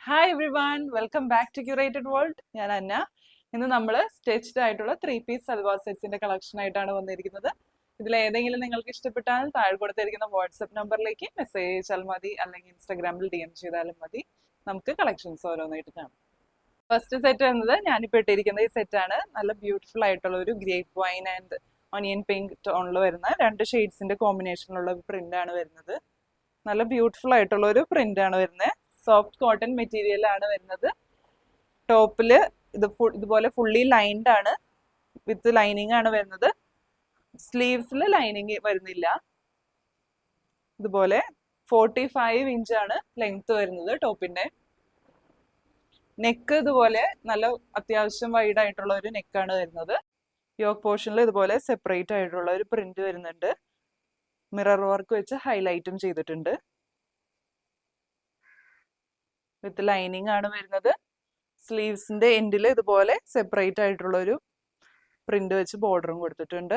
Hi everyone, welcome back to curated world. ഞാൻ അന്ന. ഇന്ന് നമ്മൾ സ്റ്റിച്ച്ഡ് ആയിട്ടുള്ള 3 പീസ് സൽവാർ സെറ്റ്സിന്റെ കളക്ഷൻ ആയിട്ടാണ് വന്നിരിക്കുന്നത്. ഇതിൽ ഏതെങ്കിലും നിങ്ങൾക്ക് ഇഷ്ടപ്പെട്ടാൽ താഴെ കൊടുത്തിരിക്കുന്ന വാട്സപ്പ് നമ്പറിലേക്ക് മെസ്സേജ് അയച്ചാൽ മതി, അല്ലെങ്കിൽ ഇൻസ്റ്റാഗ്രാമിൽ DM ചെയ്താലും മതി. നമുക്ക് കളക്ഷൻസ് ഓരോന്നായിട്ട് കാണാം. ഫസ്റ്റ് സെറ്റ് എന്നത് ഞാനിപ്പോൾ ഇട്ടിരിക്കുന്ന ഈ സെറ്റാണ്. നല്ല ബ്യൂട്ടിഫുൾ ആയിട്ടുള്ള ഒരു grape wine and onion pink ടോണിൽ വരുന്ന 2 ഷെയ്ഡ്സിന്റെ കോമ്പിനേഷനിലുള്ള ഒരു പ്രിന്റ് ആണ് വരുന്നത്. നല്ല ബ്യൂട്ടിഫുൾ ആയിട്ടുള്ള ഒരു പ്രിന്റ് ആണ് വരുന്നത്. സോഫ്റ്റ് കോട്ടൺ മെറ്റീരിയൽ ആണ് വരുന്നത്. ടോപ്പില് ഇതുപോലെ ഫുള്ളി ലൈൻഡ് ആണ്, വിത്ത് ലൈനിങ് ആണ് വരുന്നത്. സ്ലീവ്സിൽ ലൈനിങ് വരുന്നില്ല. ഇതുപോലെ 45 ഇഞ്ചാണ് ലെങ്ത് വരുന്നത് ടോപ്പിന്റെ. നെക്ക് ഇതുപോലെ നല്ല അത്യാവശ്യം വൈഡ് ആയിട്ടുള്ള ഒരു നെക്കാണ് വരുന്നത്. യോക്ക് പോർഷനിൽ ഇതുപോലെ സെപ്പറേറ്റ് ആയിട്ടുള്ള ഒരു പ്രിന്റ് വരുന്നുണ്ട്. മിറർ വർക്ക് വെച്ച് ഹൈലൈറ്റും ചെയ്തിട്ടുണ്ട്. വിത്ത് ലൈനിങ് ആണ് വരുന്നത്. സ്ലീവ്സിന്റെ എൻഡിൽ ഇതുപോലെ സെപ്പറേറ്റ് ആയിട്ടുള്ള ഒരു പ്രിന്റ് വെച്ച് ബോർഡറും കൊടുത്തിട്ടുണ്ട്.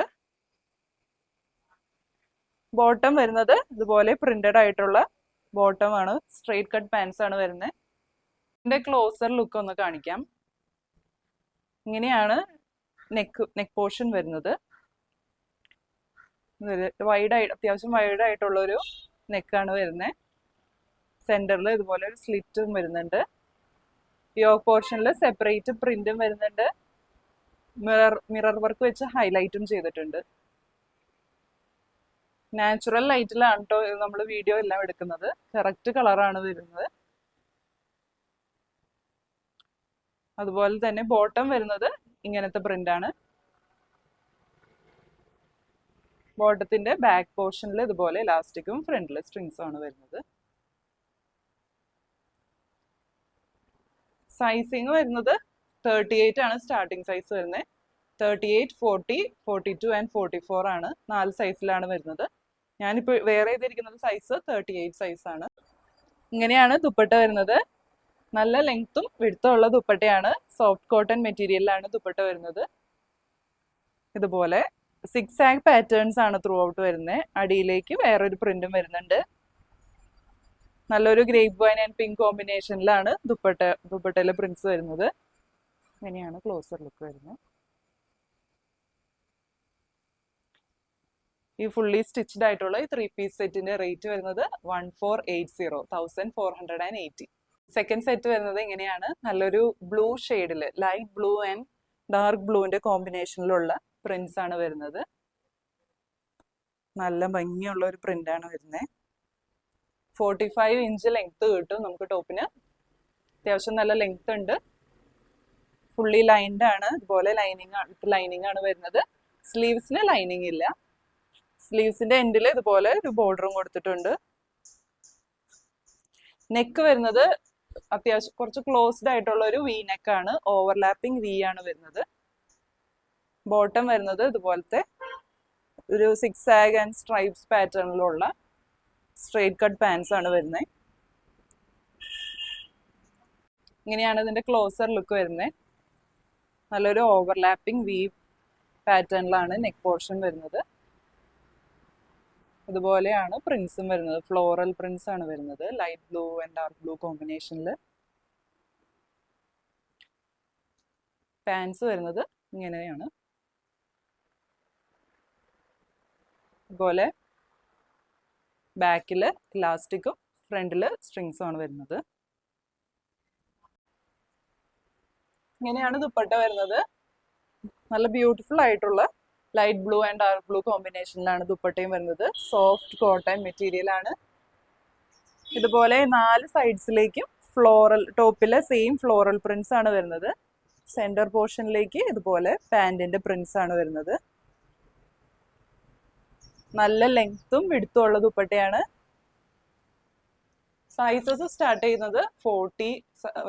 ബോട്ടം വരുന്നത് ഇതുപോലെ പ്രിന്റഡ് ആയിട്ടുള്ള ബോട്ടം ആണ്. സ്ട്രെയിറ്റ് കട്ട് പാൻസ് ആണ് വരുന്നത്. ഇതിന്റെ ക്ലോസർ ലുക്ക് ഒന്ന് കാണിക്കാം. ഇങ്ങനെയാണ് നെക്ക് പോർഷൻ വരുന്നത്. അത്യാവശ്യം വൈഡ് ആയിട്ടുള്ള ഒരു നെക്കാണ് വരുന്നത്. സെന്ററിൽ ഇതുപോലെ ഒരു സ്ലിറ്റും വരുന്നുണ്ട്. യോക്ക് പോർഷനിൽ സെപ്പറേറ്റ് പ്രിന്റും വരുന്നുണ്ട്. മിറർ വർക്ക് വെച്ച് ഹൈലൈറ്റും ചെയ്തിട്ടുണ്ട്. നാച്ചുറൽ ലൈറ്റിലാണ് കേട്ടോ നമ്മൾ വീഡിയോ എല്ലാം എടുക്കുന്നത്. കറക്റ്റ് കളറാണ് വരുന്നത്. അതുപോലെ തന്നെ ബോട്ടം വരുന്നത് ഇങ്ങനത്തെ പ്രിന്റ് ആണ്. ബോട്ടത്തിന്റെ ബാക്ക് പോർഷനിൽ ഇതുപോലെ ഇലാസ്റ്റിക്കും ഫ്രണ്ടിൽ സ്ട്രിങ്സും ആണ് വരുന്നത്. സൈസിങ് വരുന്നത് 38 ആണ് സ്റ്റാർട്ടിങ് സൈസ് വരുന്നത്. 38, 40, 42 ആൻഡ് 44 ആണ്. 4 സൈസിലാണ് വരുന്നത്. ഞാനിപ്പോൾ വെയർ ചെയ്തിരിക്കുന്നത് സൈസ് 38 സൈസാണ്. ഇങ്ങനെയാണ് ദുപ്പട്ട വരുന്നത്. നല്ല ലെങ്ത്തും വിഡ്ത്തും ഉള്ള ദുപ്പട്ടയാണ്. സോഫ്റ്റ് കോട്ടൺ മെറ്റീരിയലിലാണ് ദുപ്പട്ട വരുന്നത്. ഇതുപോലെ 6 ആഗ് പാറ്റേൺസ് ആണ് ത്രൂ ഔട്ട് വരുന്നത്. അടിയിലേക്ക് വേറൊരു പ്രിന്റും വരുന്നുണ്ട്. നല്ലൊരു ഗ്രേപ്പ് വൈൻ ആൻഡ് പിങ്ക് കോമ്പിനേഷനിലാണ് ദുപ്പട്ടയിലെ പ്രിന്റ്സ് വരുന്നത്. ഇങ്ങനെയാണ് ക്ലോസർ ലുക്ക് വരുന്നത്. ഈ ഫുള്ളി സ്റ്റിച്ച്ഡ് ആയിട്ടുള്ള ഈ 3 പീസ് സെറ്റിന്റെ റേറ്റ് വരുന്നത് 1480. സെക്കൻഡ് സെറ്റ് വരുന്നത് ഇങ്ങനെയാണ്. നല്ലൊരു ബ്ലൂ ഷെയ്ഡില്, ലൈറ്റ് ബ്ലൂ ആൻഡ് ഡാർക്ക് ബ്ലൂവിന്റെ കോമ്പിനേഷനിലുള്ള പ്രിന്റ്സ് ആണ് വരുന്നത്. നല്ല ഭംഗിയുള്ള ഒരു പ്രിന്റ് ആണ് വരുന്നത്. 45 ഇഞ്ച് ലെങ്ത് കിട്ടും നമുക്ക് ടോപ്പിന്. അത്യാവശ്യം നല്ല ലെങ്ത് ഉണ്ട്. ഫുള്ളി ലൈൻഡ് ആണ്. ഇതുപോലെ ലൈനിങ് ആണ് വരുന്നത്. സ്ലീവ്സിന് ലൈനിങ് ഇല്ല. സ്ലീവ്സിന്റെ എൻഡിൽ ഇതുപോലെ ഒരു ബോർഡറും കൊടുത്തിട്ടുണ്ട്. നെക്ക് വരുന്നത് അത്യാവശ്യം കുറച്ച് ക്ലോസ്ഡ് ആയിട്ടുള്ള ഒരു വി നെക്കാണ്. ഓവർലാപ്പിംഗ് വി ആണ് വരുന്നത്. ബോട്ടം വരുന്നത് ഇതുപോലത്തെ ഒരു 6 ആഗ് ആൻഡ് സ്ട്രൈപ്സ് പാറ്റേണിലുള്ള സ്ട്രെയിറ്റ് കട്ട് പാൻസ് ആണ് വരുന്നത്. ഇങ്ങനെയാണ് ഇതിന്റെ ക്ലോസർ ലുക്ക് വരുന്നത്. നല്ലൊരു ഓവർലാപ്പിംഗ് വി പാറ്റേണിലാണ് നെക്ക് പോർഷൻ വരുന്നത്. ഇതുപോലെയാണ് പ്രിന്റ്സും വരുന്നത്. ഫ്ലോറൽ പ്രിന്റ്സ് ആണ് വരുന്നത്. Light blue and dark blue കോമ്പിനേഷനിൽ. പാൻസ് വരുന്നത് ഇങ്ങനെയാണ്. ഇതുപോലെ ബാക്കില് ഇലാസ്റ്റിക്കും ഫ്രണ്ടില് സ്ട്രിങ്സും ആണ് വരുന്നത്. ഇങ്ങനെയാണ് ദുപ്പട്ട വരുന്നത്. നല്ല ബ്യൂട്ടിഫുൾ ആയിട്ടുള്ള light blue and dark blue കോമ്പിനേഷനിലാണ് ദുപ്പട്ടയും വരുന്നത്. സോഫ്റ്റ് കോട്ടൺ മെറ്റീരിയൽ ആണ്. ഇതുപോലെ 4 സൈഡ്സിലേക്കും ടോപ്പിലെ സെയിം ഫ്ലോറൽ പ്രിന്റ്സ് ആണ് വരുന്നത്. സെന്റർ പോർഷനിലേക്ക് ഇതുപോലെ പാന്റിന്റെ പ്രിന്റ്സ് ആണ് വരുന്നത്. നല്ല ലെങ്ത്തും വിഡ്ത്തും ഉള്ള ദുപ്പട്ടയാണ്. സൈസസ് സ്റ്റാർട്ട് ചെയ്യുന്നത് 40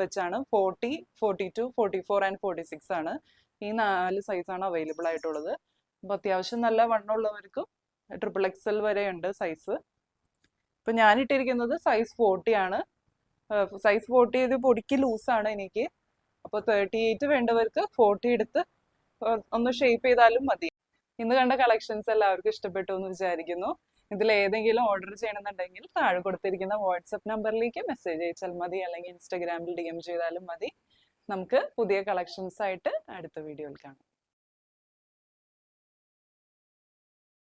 വെച്ചാണ്. 40, 42, 44 ആൻഡ് 46 ആണ്. ഈ 4 സൈസാണ് അവൈലബിൾ ആയിട്ടുള്ളത്. അപ്പോൾ അത്യാവശ്യം നല്ല വണ്ണമുള്ളവർക്കും XXL വരെ ഉണ്ട് സൈസ്. ഇപ്പം ഞാൻ ഇട്ടിരിക്കുന്നത് സൈസ് 40 ആണ്. സൈസ് 40 ഇത് പൊടിക്ക് ലൂസാണ് എനിക്ക്. അപ്പോൾ 38 വേണ്ടവർക്ക് 40 എടുത്ത് ഒന്ന് ഷേപ്പ് ചെയ്താലും മതി. ഇന്ന് കണ്ട കളക്ഷൻസ് എല്ലാവർക്കും ഇഷ്ടപ്പെട്ടു എന്ന് വിചാരിക്കുന്നു. ഇതിൽ ഏതെങ്കിലും ഓർഡർ ചെയ്യണമെന്നുണ്ടെങ്കിൽ താഴെ കൊടുത്തിരിക്കുന്ന വാട്സപ്പ് നമ്പറിലേക്ക് മെസ്സേജ് അയച്ചാൽ മതി, അല്ലെങ്കിൽ ഇൻസ്റ്റാഗ്രാമിൽ DM ചെയ്താലും മതി. നമുക്ക് പുതിയ കളക്ഷൻസ് ആയിട്ട് അടുത്ത വീഡിയോയിൽ കാണാം.